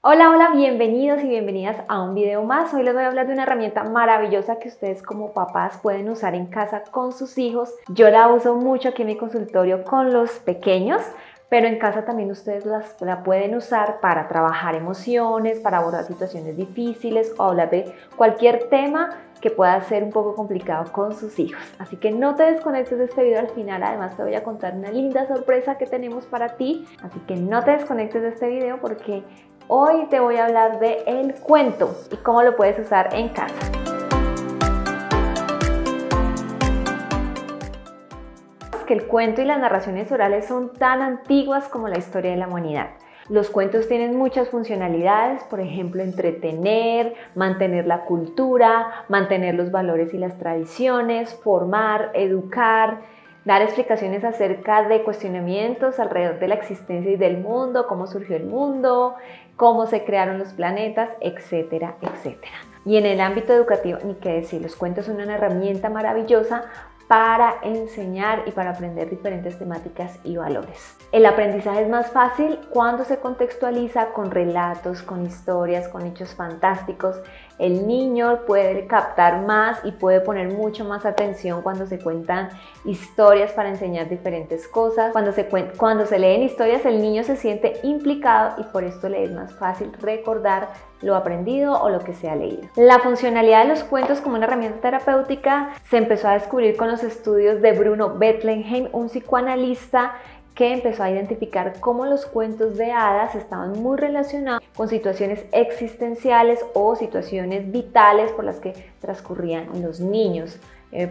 Hola, hola, bienvenidos y bienvenidas a un video más. Hoy les voy a hablar de una herramienta maravillosa que ustedes como papás pueden usar en casa con sus hijos. Yo la uso mucho aquí en mi consultorio con los pequeños, pero en casa también ustedes la pueden usar para trabajar emociones, para abordar situaciones difíciles o hablar de cualquier tema que pueda ser un poco complicado con sus hijos. Así que no te desconectes de este video al final, además te voy a contar una linda sorpresa que tenemos para ti. Así que no te desconectes de este video porque hoy te voy a hablar de el cuento y cómo lo puedes usar en casa. Que el cuento y las narraciones orales son tan antiguas como la historia de la humanidad. Los cuentos tienen muchas funcionalidades, por ejemplo, entretener, mantener la cultura, mantener los valores y las tradiciones, formar, educar, dar explicaciones acerca de cuestionamientos alrededor de la existencia y del mundo, cómo surgió el mundo, cómo se crearon los planetas, etcétera, etcétera. Y en el ámbito educativo, ni qué decir, los cuentos son una herramienta maravillosa para enseñar y para aprender diferentes temáticas y valores. El aprendizaje es más fácil cuando se contextualiza con relatos, con historias, con hechos fantásticos. El niño puede captar más y puede poner mucho más atención cuando se cuentan historias para enseñar diferentes cosas. Cuando se leen historias, el niño se siente implicado y por esto le es más fácil recordar lo aprendido o lo que se ha leído. La funcionalidad de los cuentos como una herramienta terapéutica se empezó a descubrir con los estudios de Bruno Bettelheim, un psicoanalista que empezó a identificar cómo los cuentos de hadas estaban muy relacionados con situaciones existenciales o situaciones vitales por las que transcurrían los niños.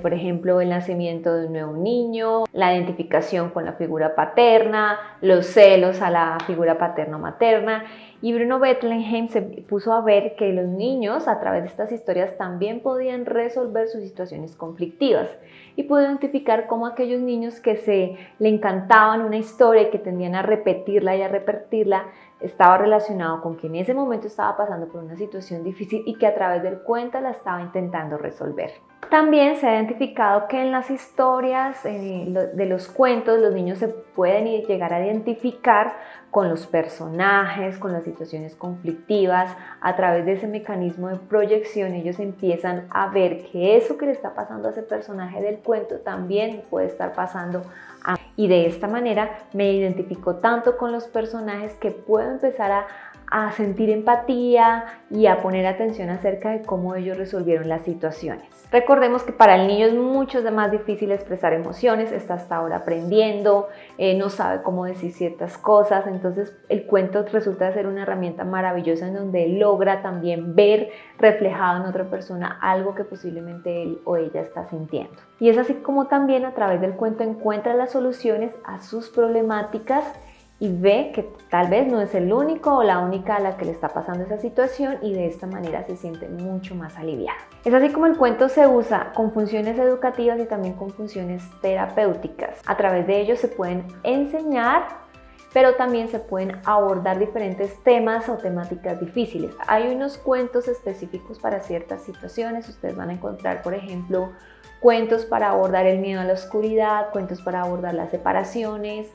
Por ejemplo, el nacimiento de un nuevo niño, la identificación con la figura paterna, los celos a la figura paterno-materna. Y Bruno Bettelheim se puso a ver que los niños a través de estas historias también podían resolver sus situaciones conflictivas y pudo identificar cómo aquellos niños que le encantaban una historia y que tendían a repetirla y a repetirla estaba relacionado con que en ese momento estaba pasando por una situación difícil y que a través del cuento la estaba intentando resolver. También se ha identificado que en las historias de los cuentos los niños se pueden llegar a identificar con los personajes, con las situaciones conflictivas. A través de ese mecanismo de proyección ellos empiezan a ver que eso que le está pasando a ese personaje del cuento también puede estar pasando a mí. Y de esta manera me identifico tanto con los personajes que puedo empezar a sentir empatía y a poner atención acerca de cómo ellos resolvieron las situaciones. Recordemos que para el niño es mucho más difícil expresar emociones, está hasta ahora aprendiendo, no sabe cómo decir ciertas cosas, entonces el cuento resulta ser una herramienta maravillosa en donde logra también ver reflejado en otra persona algo que posiblemente él o ella está sintiendo. Y es así como también a través del cuento encuentra las soluciones a sus problemáticas y ve que tal vez no es el único o la única a la que le está pasando esa situación y de esta manera se siente mucho más aliviado. Es así como el cuento se usa con funciones educativas y también con funciones terapéuticas. A través de ellos se pueden enseñar, pero también se pueden abordar diferentes temas o temáticas difíciles. Hay unos cuentos específicos para ciertas situaciones. Ustedes van a encontrar, por ejemplo, cuentos para abordar el miedo a la oscuridad, cuentos para abordar las separaciones,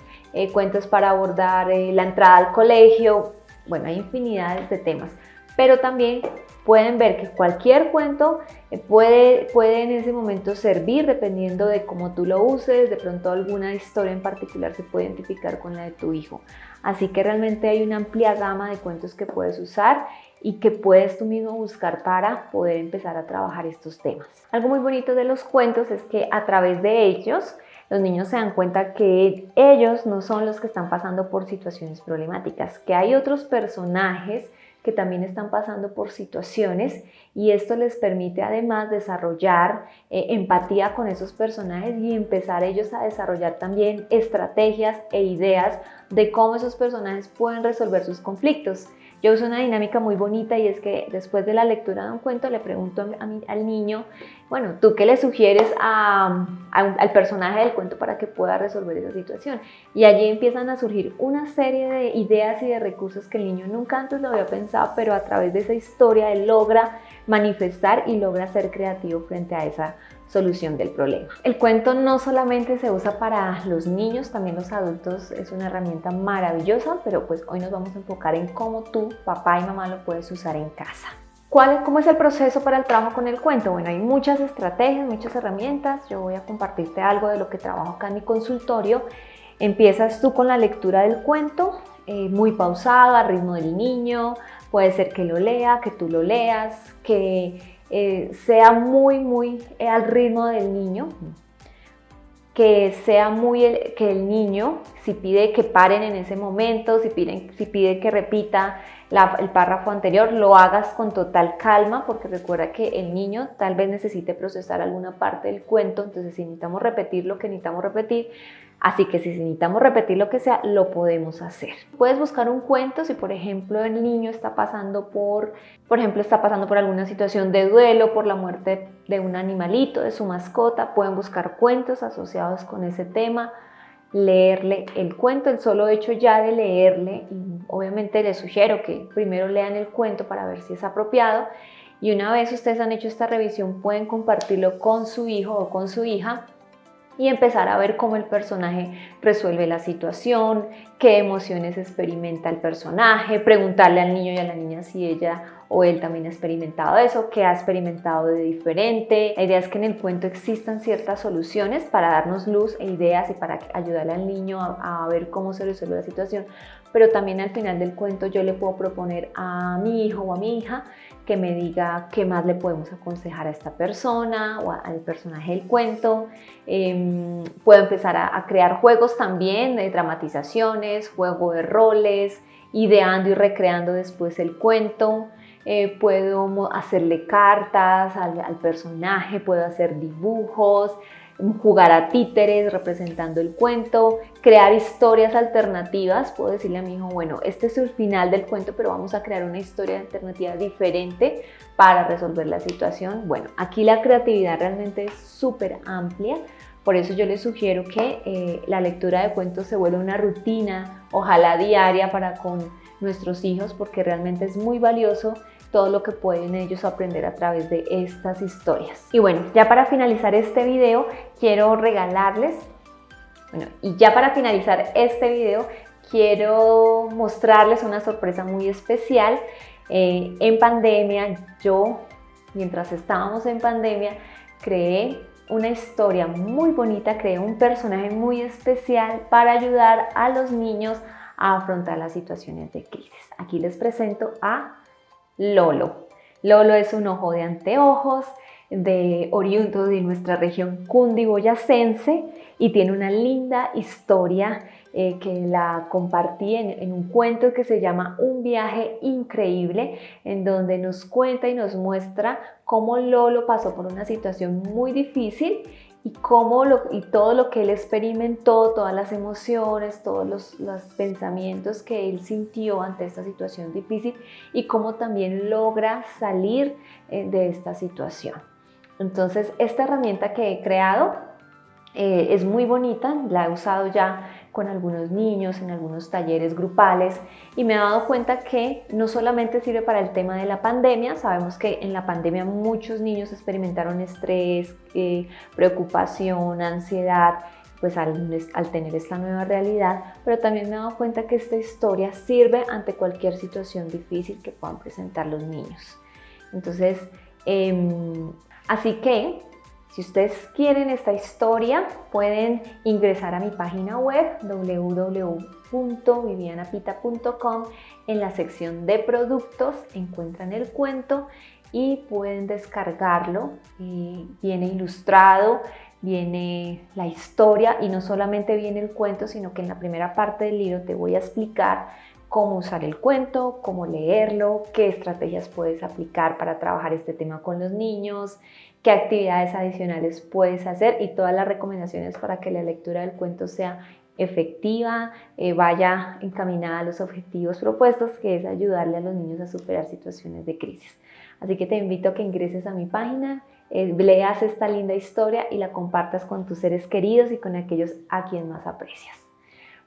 cuentos para abordar la entrada al colegio. Bueno, hay infinidades de temas, pero también pueden ver que cualquier cuento puede en ese momento servir dependiendo de cómo tú lo uses. De pronto alguna historia en particular se puede identificar con la de tu hijo. Así que realmente hay una amplia gama de cuentos que puedes usar y que puedes tú mismo buscar para poder empezar a trabajar estos temas. Algo muy bonito de los cuentos es que a través de ellos los niños se dan cuenta que ellos no son los que están pasando por situaciones problemáticas, que hay otros personajes que también están pasando por situaciones y esto les permite además desarrollar empatía con esos personajes y empezar ellos a desarrollar también estrategias e ideas de cómo esos personajes pueden resolver sus conflictos. Yo uso una dinámica muy bonita y es que después de la lectura de un cuento le pregunto al niño, bueno, ¿tú qué le sugieres al personaje del cuento para que pueda resolver esa situación? Y allí empiezan a surgir una serie de ideas y de recursos que el niño nunca antes lo había pensado, pero a través de esa historia él logra manifestar y logra ser creativo frente a esa solución del problema. El cuento no solamente se usa para los niños, también los adultos es una herramienta maravillosa, pero pues hoy nos vamos a enfocar en cómo tú, papá y mamá, lo puedes usar en casa. ¿Cómo es el proceso para el trabajo con el cuento? Bueno, hay muchas estrategias, muchas herramientas. Yo voy a compartirte algo de lo que trabajo acá en mi consultorio. Empiezas tú con la lectura del cuento, muy pausada, al ritmo del niño. Puede ser que lo lea, que tú lo leas, que sea muy al ritmo del niño. Que sea que el niño, si pide que paren en ese momento, si pide que repita el párrafo anterior, lo hagas con total calma, porque recuerda que el niño tal vez necesite procesar alguna parte del cuento. Entonces si necesitamos repetir lo que necesitamos repetir, así que si necesitamos repetir lo que sea, lo podemos hacer. Puedes buscar un cuento si por ejemplo el niño está pasando por alguna situación de duelo, por la muerte de un animalito, de su mascota. Pueden buscar cuentos asociados con ese tema, leerle el cuento. El solo hecho ya de leerle, y obviamente les sugiero que primero lean el cuento para ver si es apropiado, y una vez ustedes han hecho esta revisión pueden compartirlo con su hijo o con su hija y empezar a ver cómo el personaje resuelve la situación, qué emociones experimenta el personaje, preguntarle al niño y a la niña si ella o él también ha experimentado eso, qué ha experimentado de diferente. La idea es que en el cuento existan ciertas soluciones para darnos luz e ideas y para ayudarle al niño a ver cómo se resuelve la situación, pero también al final del cuento yo le puedo proponer a mi hijo o a mi hija que me diga qué más le podemos aconsejar a esta persona o al personaje del cuento. Puedo empezar a crear juegos también, de dramatizaciones, juego de roles, ideando y recreando después el cuento. Puedo hacerle cartas al personaje, puedo hacer dibujos, jugar a títeres representando el cuento, crear historias alternativas. Puedo decirle a mi hijo, bueno, este es el final del cuento, pero vamos a crear una historia alternativa diferente para resolver la situación. Bueno, aquí la creatividad realmente es súper amplia. Por eso yo les sugiero que la lectura de cuentos se vuelva una rutina, ojalá diaria, para con nuestros hijos, porque realmente es muy valioso todo lo que pueden ellos aprender a través de estas historias. Y bueno, ya para finalizar este video, quiero mostrarles una sorpresa muy especial. En pandemia, mientras estábamos en pandemia, creé una historia muy bonita, creé un personaje muy especial para ayudar a los niños a afrontar las situaciones de crisis. Aquí les presento a Lolo. Lolo es un ojo de anteojos, oriundo de nuestra región cundiboyacense, y tiene una linda historia que la compartí en un cuento que se llama Un viaje increíble, en donde nos cuenta y nos muestra cómo Lolo pasó por una situación muy difícil y todo lo que él experimentó, todas las emociones, todos los pensamientos que él sintió ante esta situación difícil, y cómo también logra salir de esta situación. Entonces, esta herramienta que he creado es muy bonita, la he usado ya con algunos niños en algunos talleres grupales, y me he dado cuenta que no solamente sirve para el tema de la pandemia. Sabemos que en la pandemia muchos niños experimentaron estrés, preocupación, ansiedad, pues al tener esta nueva realidad, pero también me he dado cuenta que esta historia sirve ante cualquier situación difícil que puedan presentar los niños. Entonces, así que si ustedes quieren esta historia, pueden ingresar a mi página web www.vivianapita.com. En la sección de productos encuentran el cuento y pueden descargarlo. Viene ilustrado, viene la historia, y no solamente viene el cuento, sino que en la primera parte del libro te voy a explicar cómo usar el cuento, cómo leerlo, qué estrategias puedes aplicar para trabajar este tema con los niños, qué actividades adicionales puedes hacer, y todas las recomendaciones para que la lectura del cuento sea efectiva, vaya encaminada a los objetivos propuestos, que es ayudarle a los niños a superar situaciones de crisis. Así que te invito a que ingreses a mi página, leas esta linda historia y la compartas con tus seres queridos y con aquellos a quien más aprecias.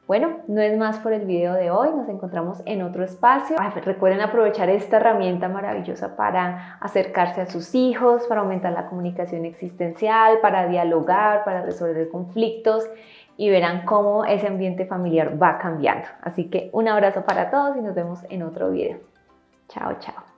Bueno, no es más por el video de hoy, nos encontramos en otro espacio. Recuerden aprovechar esta herramienta maravillosa para acercarse a sus hijos, para aumentar la comunicación existencial, para dialogar, para resolver conflictos y verán cómo ese ambiente familiar va cambiando. Así que un abrazo para todos y nos vemos en otro video. Chao, chao.